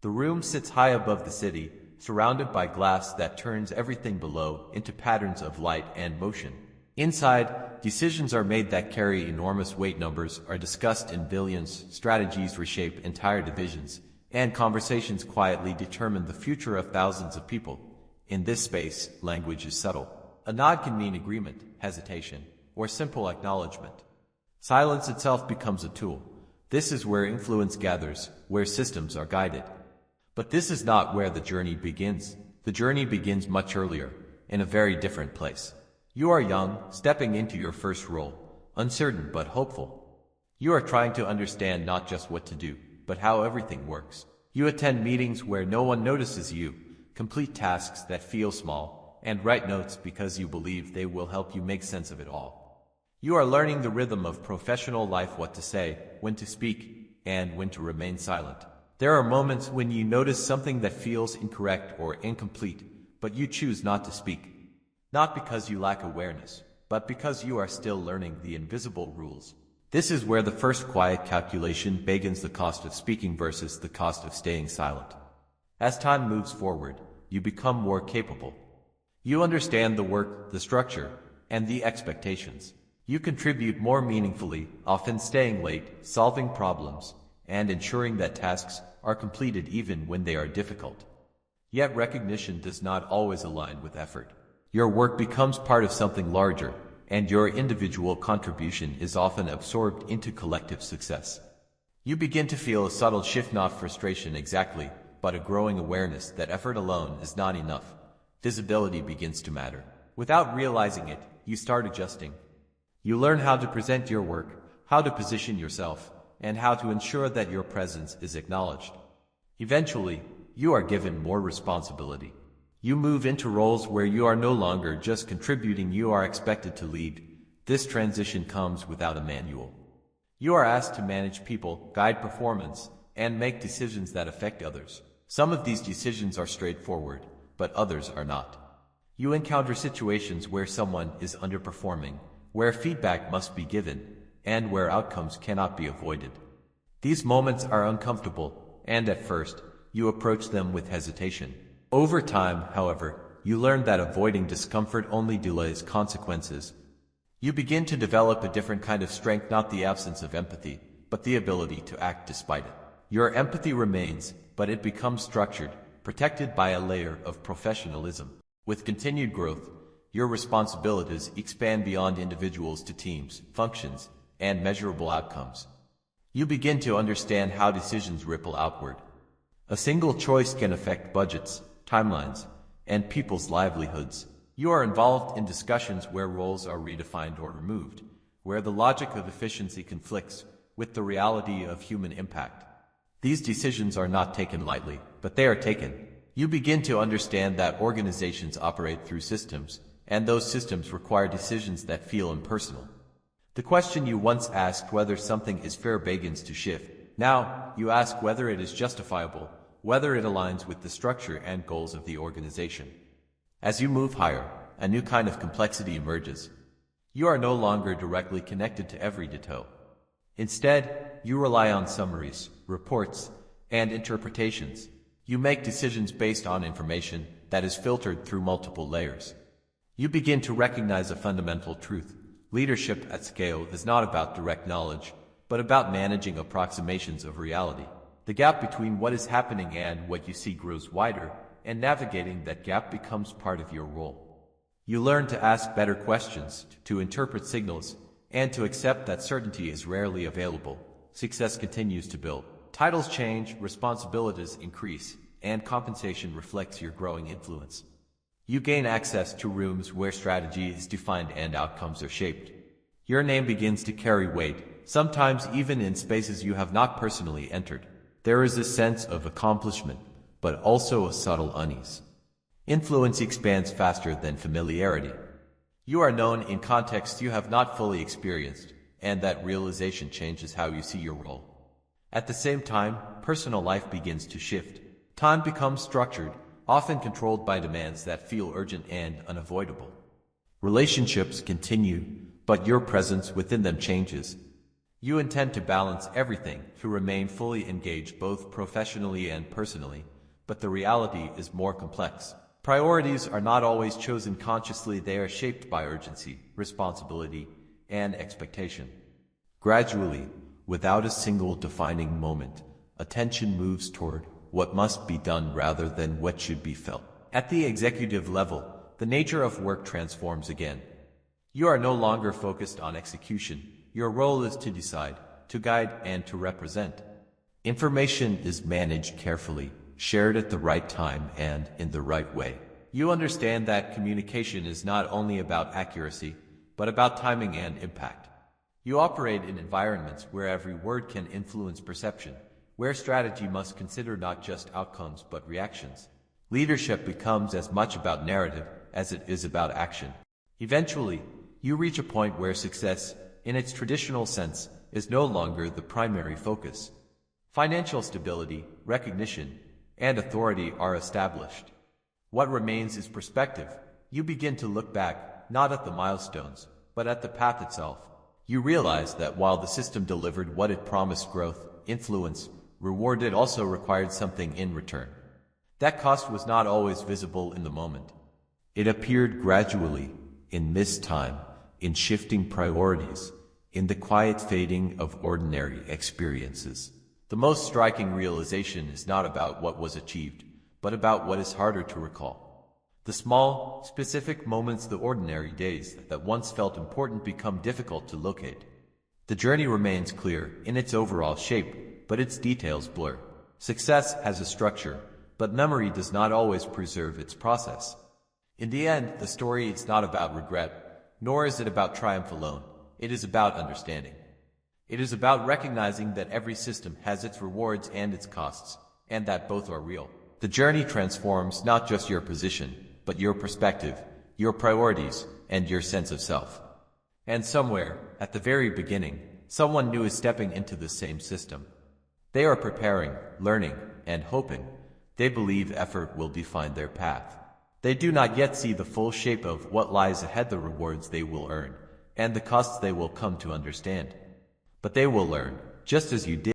The room sits high above the city, surrounded by glass that turns everything below into patterns of light and motion. Inside, decisions are made that carry enormous weight. Numbers are discussed in billions, strategies reshape entire divisions, and conversations quietly determine the future of thousands of people. In this space, language is subtle. A nod can mean agreement, hesitation, or simple acknowledgement. Silence itself becomes a tool. This is where influence gathers, where systems are guided. But this is not where the journey begins. The journey begins much earlier, in a very different place. You are young, stepping into your first role, uncertain but hopeful. You are trying to understand not just what to do, but how everything works. You attend meetings where no one notices you, complete tasks that feel small, and write notes because you believe they will help you make sense of it all. You are learning the rhythm of professional life, what to say, when to speak, and when to remain silent. There are moments when you notice something that feels incorrect or incomplete, but you choose not to speak. Not because you lack awareness, but because you are still learning the invisible rules. This is where the first quiet calculation begins, the cost of speaking versus the cost of staying silent. As time moves forward, you become more capable. You understand the work, the structure, and the expectations. You contribute more meaningfully, often staying late, solving problems, and ensuring that tasks are completed even when they are difficult. Yet recognition does not always align with effort. Your work becomes part of something larger, and your individual contribution is often absorbed into collective success. You begin to feel a subtle shift, not frustration exactly, but a growing awareness that effort alone is not enough. Visibility begins to matter. Without realizing it, you start adjusting. You learn how to present your work, how to position yourself, and how to ensure that your presence is acknowledged. Eventually, you are given more responsibility. You move into roles where you are no longer just contributing, you are expected to lead. This transition comes without a manual. You are asked to manage people, guide performance, and make decisions that affect others. Some of these decisions are straightforward, but others are not. You encounter situations where someone is underperforming, where feedback must be given, and where outcomes cannot be avoided. These moments are uncomfortable, and at first, you approach them with hesitation. Over time, however, you learn that avoiding discomfort only delays consequences. You begin to develop a different kind of strength, not the absence of empathy, but the ability to act despite it. Your empathy remains, but it becomes structured, protected by a layer of professionalism. With continued growth, your responsibilities expand beyond individuals to teams, functions, and measurable outcomes. You begin to understand how decisions ripple outward. A single choice can affect budgets, timelines, and people's livelihoods. You are involved in discussions where roles are redefined or removed, where the logic of efficiency conflicts with the reality of human impact. These decisions are not taken lightly, but they are taken. You begin to understand that organizations operate through systems, and those systems require decisions that feel impersonal. The question you once asked whether something is fair begins to shift. Now, you ask whether it is justifiable, whether it aligns with the structure and goals of the organization. As you move higher, a new kind of complexity emerges. You are no longer directly connected to every detail. Instead, you rely on summaries, reports, and interpretations. You make decisions based on information that is filtered through multiple layers. You begin to recognize a fundamental truth. Leadership at scale is not about direct knowledge, but about managing approximations of reality. The gap between what is happening and what you see grows wider, and navigating that gap becomes part of your role. You learn to ask better questions, to interpret signals, and to accept that certainty is rarely available. Success continues to build. Titles change, responsibilities increase, and compensation reflects your growing influence. You gain access to rooms where strategy is defined and outcomes are shaped. Your name begins to carry weight, sometimes even in spaces you have not personally entered. There is a sense of accomplishment, but also a subtle unease. Influence expands faster than familiarity. You are known in contexts you have not fully experienced, and that realization changes how you see your role. At the same time, personal life begins to shift. Time becomes structured, often controlled by demands that feel urgent and unavoidable. Relationships continue, but your presence within them changes. You intend to balance everything to remain fully engaged both professionally and personally, but the reality is more complex. Priorities are not always chosen consciously, they are shaped by urgency, responsibility, and expectation. Gradually, without a single defining moment, attention moves toward what must be done rather than what should be felt. At the executive level, the nature of work transforms again. You are no longer focused on execution. Your role is to decide, to guide, and to represent. Information is managed carefully, shared at the right time and in the right way. You understand that communication is not only about accuracy, but about timing and impact. You operate in environments where every word can influence perception, where strategy must consider not just outcomes but reactions. Leadership becomes as much about narrative as it is about action. Eventually, you reach a point where success, in its traditional sense, is no longer the primary focus. Financial stability, recognition, and authority are established. What remains is perspective. You begin to look back, not at the milestones, but at the path itself. You realize that while the system delivered what it promised, growth, influence, reward, it also required something in return. That cost was not always visible in the moment. It appeared gradually, in missed time, in shifting priorities, in the quiet fading of ordinary experiences. The most striking realization is not about what was achieved, but about what is harder to recall. The small, specific moments, the ordinary days that once felt important, become difficult to locate. The journey remains clear in its overall shape, but its details blur. Success has a structure, but memory does not always preserve its process. In the end, the story is not about regret, nor is it about triumph alone. It is about understanding. It is about recognizing that every system has its rewards and its costs, and that both are real. The journey transforms not just your position, but your perspective, your priorities, and your sense of self. And somewhere, at the very beginning, someone new is stepping into the same system. They are preparing, learning, and hoping. They believe effort will define their path. They do not yet see the full shape of what lies ahead, the rewards they will earn, and the costs they will come to understand. But they will learn, just as you did.